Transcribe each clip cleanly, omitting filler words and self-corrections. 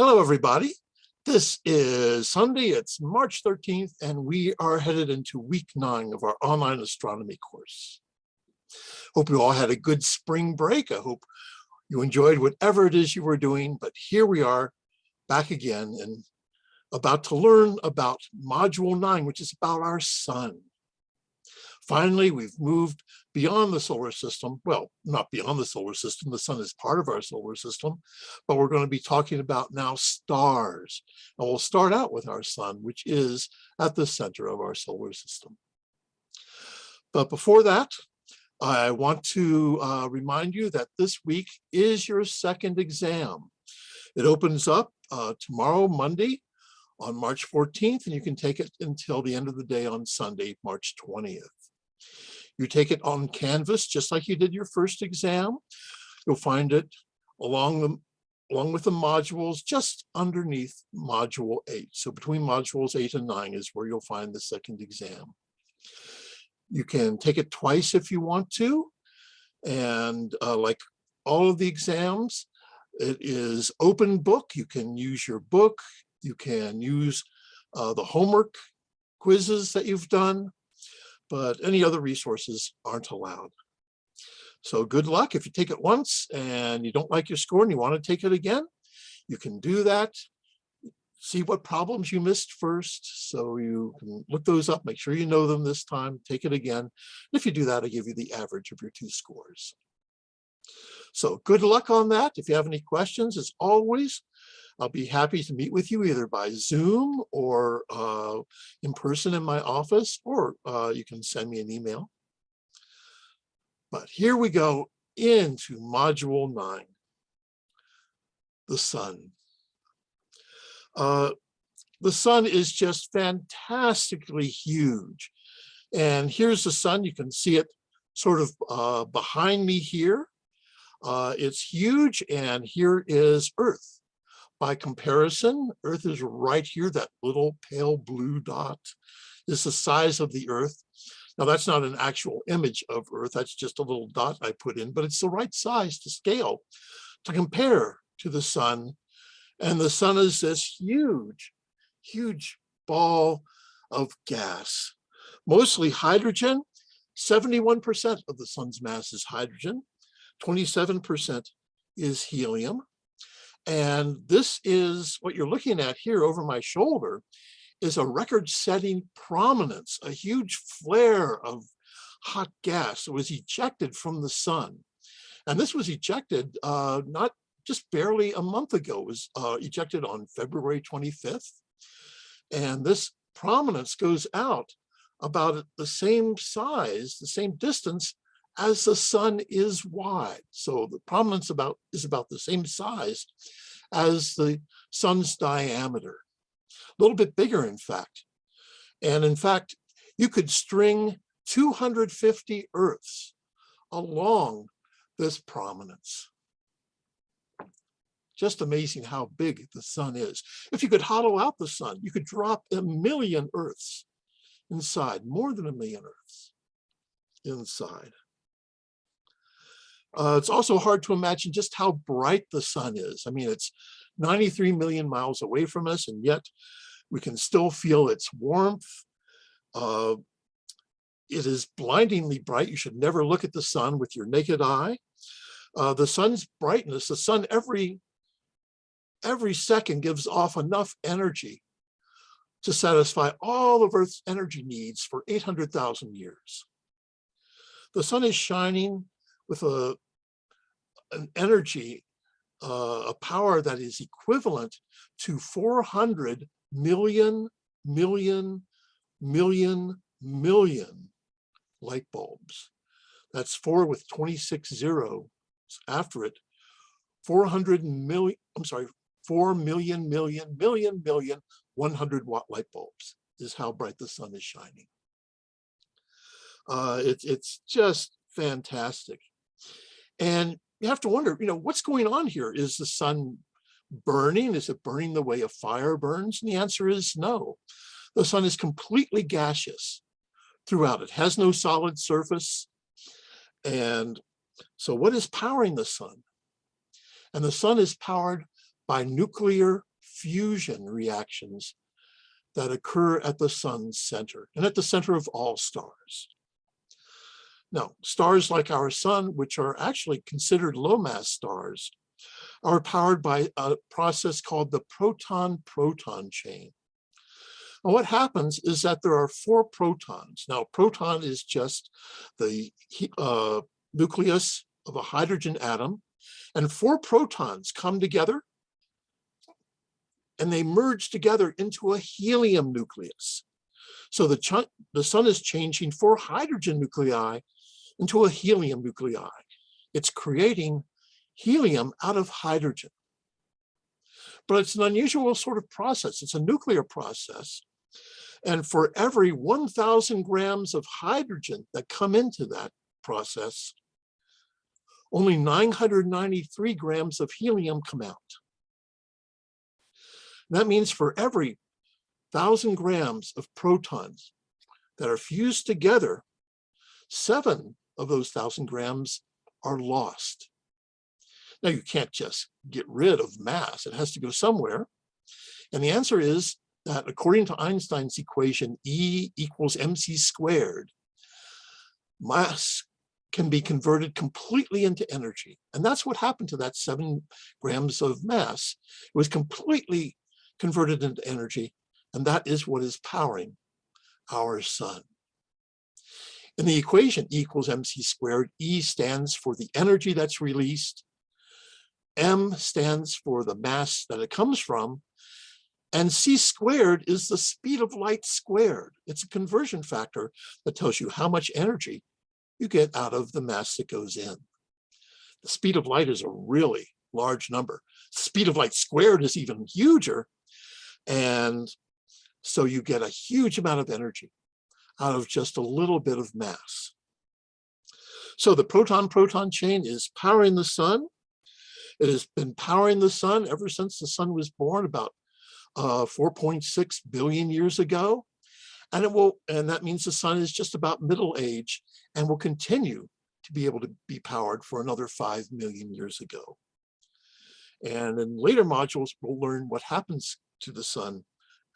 Hello, everybody. This is Sunday. It's March 13th, and we are headed into week 9 of our online astronomy course. Hope you all had a good spring break. I hope you enjoyed whatever it is you were doing, but here we are back again and about to learn about Module 9, which is about our sun. Finally, we've moved beyond the solar system. Well, not beyond the solar system. The sun is part of our solar system, but we're going to be talking about now stars. And we'll start out with our sun, which is at the center of our solar system. But before that, I want to remind you that this week is your second exam. It opens up tomorrow, Monday, on March 14th, and you can take it until the end of the day on Sunday, March 20th. You take it on Canvas, just like you did your first exam. You'll find it along with the modules just underneath Module 8. So between Modules 8 and 9 is where you'll find the second exam. You can take it twice if you want to. And like all of the exams, it is open book. You can use your book. You can use the homework quizzes that you've done, but any other resources aren't allowed. So good luck. If you take it once and you don't like your score and you want to take it again, you can do that. See what problems you missed first, so you can look those up, make sure you know them this time, take it again. If you do that, I give you the average of your 2 scores. So good luck on that. If you have any questions, as always, I'll be happy to meet with you either by Zoom or in person in my office, or you can send me an email. But here we go into Module 9, the sun. The sun is just fantastically huge. And here's the sun. You can see it sort of behind me here. It's huge, and here is Earth. By comparison, Earth is right here. That little pale blue dot is the size of the Earth. Now, that's not an actual image of Earth. That's just a little dot I put in, but it's the right size to scale to compare to the sun. And the sun is this huge, huge ball of gas, mostly hydrogen. 71% of the sun's mass is hydrogen. 27% is helium. And this is what you're looking at here over my shoulder is a record-setting prominence, a huge flare of hot gas that was ejected from the sun. And this was ejected not just barely a month ago. It was ejected on February 25th. And this prominence goes out about the same size, the same distance as the sun is wide. So the prominence is about the same size as the sun's diameter, a little bit bigger, in fact. And in fact, you could string 250 Earths along this prominence. Just amazing how big the sun is. If you could hollow out the sun, you could drop 1 million Earths inside, more than 1 million Earths inside. It's also hard to imagine just how bright the sun is. I mean, it's 93 million miles away from us, and yet we can still feel its warmth. It is blindingly bright. You should never look at the sun with your naked eye. The sun's brightness, the sun every second gives off enough energy to satisfy all of Earth's energy needs for 800,000 years. The sun is shining with an energy, a power that is equivalent to 400 million light bulbs. That's 4 with 26 zeros after it. 4 million 100-watt light bulbs is how bright the sun is shining. It's just fantastic. And you have to wonder, what's going on here? Is the sun burning? Is it burning the way a fire burns? And the answer is no. The sun is completely gaseous throughout. It has no solid surface. And so what is powering the sun? And the sun is powered by nuclear fusion reactions that occur at the sun's center and at the center of all stars. Now, stars like our sun, which are actually considered low-mass stars, are powered by a process called the proton-proton chain. And what happens is that there are 4 protons. Now, proton is just the nucleus of a hydrogen atom, and 4 protons come together and they merge together into a helium nucleus. So the sun is changing 4 hydrogen nuclei into a helium nuclei. It's creating helium out of hydrogen. But it's an unusual sort of process. It's a nuclear process. And for every 1,000 grams of hydrogen that come into that process, only 993 grams of helium come out. That means for every 1,000 grams of protons that are fused together, 7 of those 1,000 grams are lost. Now, you can't just get rid of mass. It has to go somewhere. And the answer is that according to Einstein's equation, E equals mc squared, mass can be converted completely into energy. And that's what happened to that 7 grams of mass. It was completely converted into energy, and that is what is powering our sun. In the equation, E equals mc squared, E stands for the energy that's released, m stands for the mass that it comes from, and c squared is the speed of light squared. It's a conversion factor that tells you how much energy you get out of the mass that goes in. The speed of light is a really large number. The speed of light squared is even huger. And so you get a huge amount of energy out of just a little bit of mass. So the proton-proton chain is powering the sun. It has been powering the sun ever since the sun was born about 4.6 billion years ago. And that means the sun is just about middle age and will continue to be able to be powered for another 5 million years ago. And in later modules, we'll learn what happens to the sun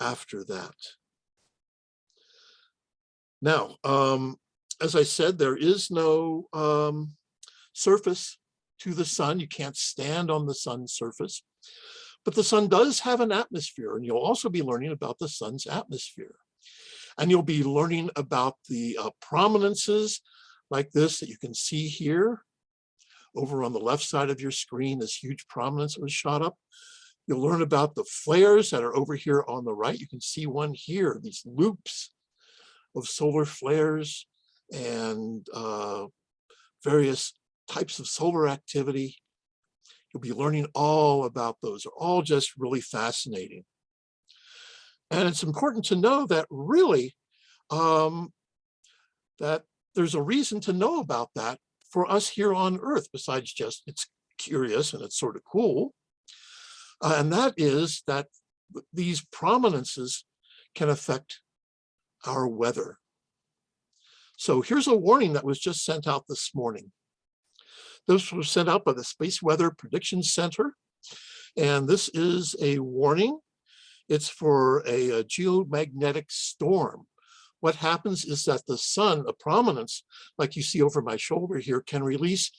after that. Now, as I said, there is no surface to the sun. You can't stand on the sun's surface, but the sun does have an atmosphere, and you'll also be learning about the sun's atmosphere. And you'll be learning about the prominences like this that you can see here. Over on the left side of your screen, this huge prominence was shot up. You'll learn about the flares that are over here on the right. You can see one here, these loops of solar flares and various types of solar activity. You'll be learning all about those. They're all just really fascinating. And it's important to know that really, that there's a reason to know about that for us here on Earth, besides just it's curious and it's sort of cool. And that is that these prominences can affect our weather. So here's a warning that was just sent out this morning. This was sent out by the Space Weather Prediction Center. And this is a warning. It's for a geomagnetic storm. What happens is that the sun, a prominence, like you see over my shoulder here, can release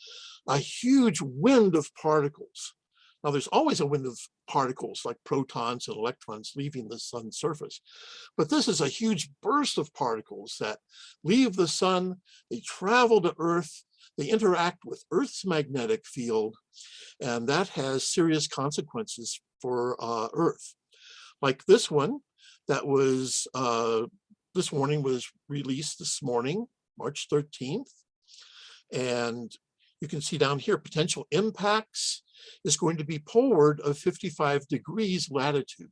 a huge wind of particles. Now, there's always a wind of particles like protons and electrons leaving the sun's surface. But this is a huge burst of particles that leave the sun, they travel to Earth, they interact with Earth's magnetic field, and that has serious consequences for Earth. Like this one, that was, this warning was released this morning, March 13th. And you can see down here, potential impacts is going to be poleward of 55 degrees latitude.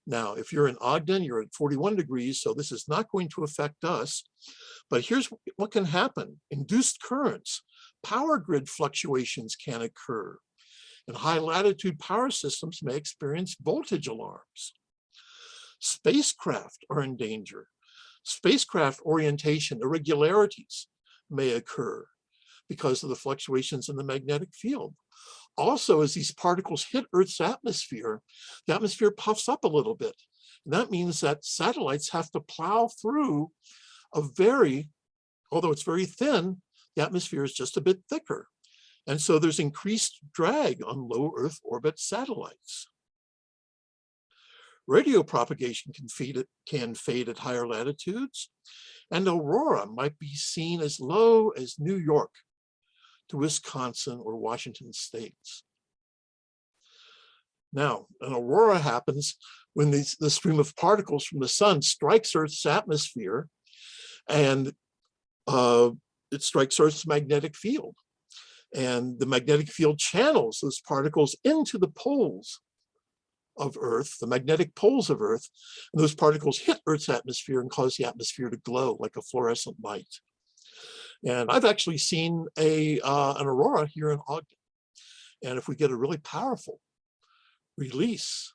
Now, if you're in Ogden, you're at 41 degrees, so this is not going to affect us. But here's what can happen. Induced currents, power grid fluctuations can occur, and high latitude power systems may experience voltage alarms. Spacecraft are in danger. Spacecraft orientation irregularities may occur because of the fluctuations in the magnetic field. Also, as these particles hit Earth's atmosphere, the atmosphere puffs up a little bit. And that means that satellites have to plow through although it's very thin, the atmosphere is just a bit thicker. And so there's increased drag on low Earth orbit satellites. Radio propagation can fade at higher latitudes, and aurora might be seen as low as New York to Wisconsin or Washington states. Now, an aurora happens when the stream of particles from the sun strikes Earth's atmosphere, and it strikes Earth's magnetic field. And the magnetic field channels those particles into the poles of Earth, the magnetic poles of Earth, and those particles hit Earth's atmosphere and cause the atmosphere to glow like a fluorescent light. And I've actually seen an aurora here in Ogden. And if we get a really powerful release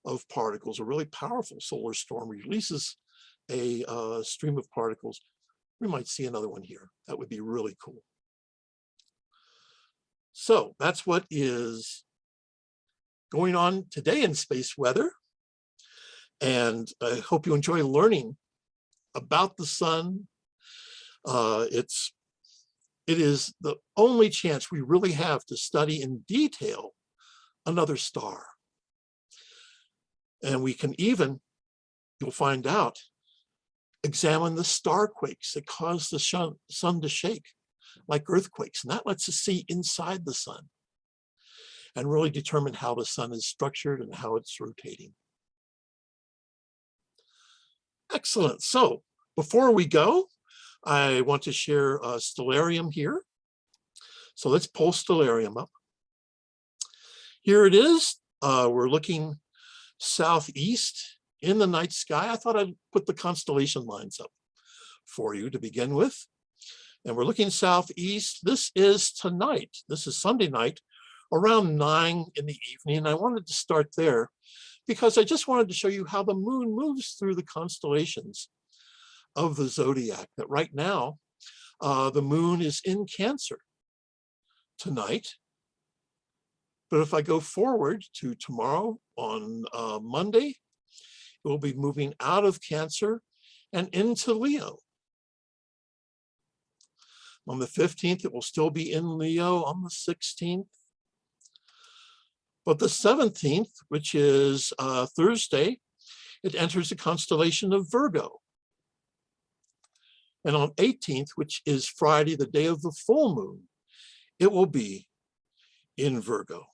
of particles, a really powerful solar storm releases a stream of particles, we might see another one here. That would be really cool. So that's what is going on today in space weather. And I hope you enjoy learning about the sun. It is the only chance we really have to study in detail another star. And we can even, you'll find out, examine the star quakes that cause the sun to shake like earthquakes. And that lets us see inside the sun and really determine how the sun is structured and how it's rotating. Excellent. So before we go, I want to share Stellarium here. So let's pull Stellarium up. Here it is. We're looking southeast in the night sky. I thought I'd put the constellation lines up for you to begin with. And we're looking southeast. This is tonight. This is Sunday night, around 9 in the evening. And I wanted to start there because I just wanted to show you how the moon moves through the constellations of the zodiac. That right now, the moon is in Cancer tonight. But if I go forward to tomorrow on Monday, it will be moving out of Cancer and into Leo. On the 15th, it will still be in Leo on the 16th. But the 17th, which is Thursday, it enters the constellation of Virgo. And on 18th, which is Friday, the day of the full moon, it will be in Virgo.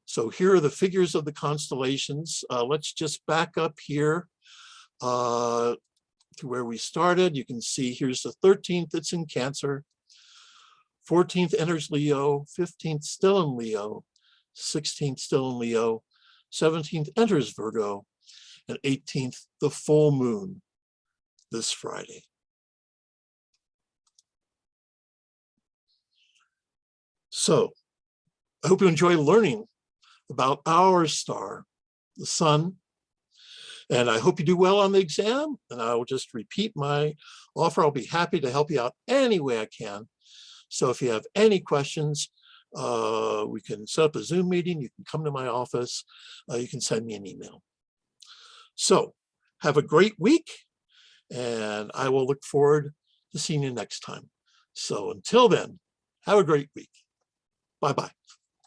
So here are the figures of the constellations. Let's just back up here to where we started. You can see here's the 13th, it's in Cancer. 14th enters Leo, 15th still in Leo, 16th still in Leo, 17th enters Virgo, and 18th, the full moon this Friday. So I hope you enjoy learning about our star, the sun. And I hope you do well on the exam. And I will just repeat my offer. I'll be happy to help you out any way I can. So if you have any questions, we can set up a Zoom meeting. You can come to my office. You can send me an email. So have a great week. And I will look forward to seeing you next time. So until then, have a great week. Bye-bye.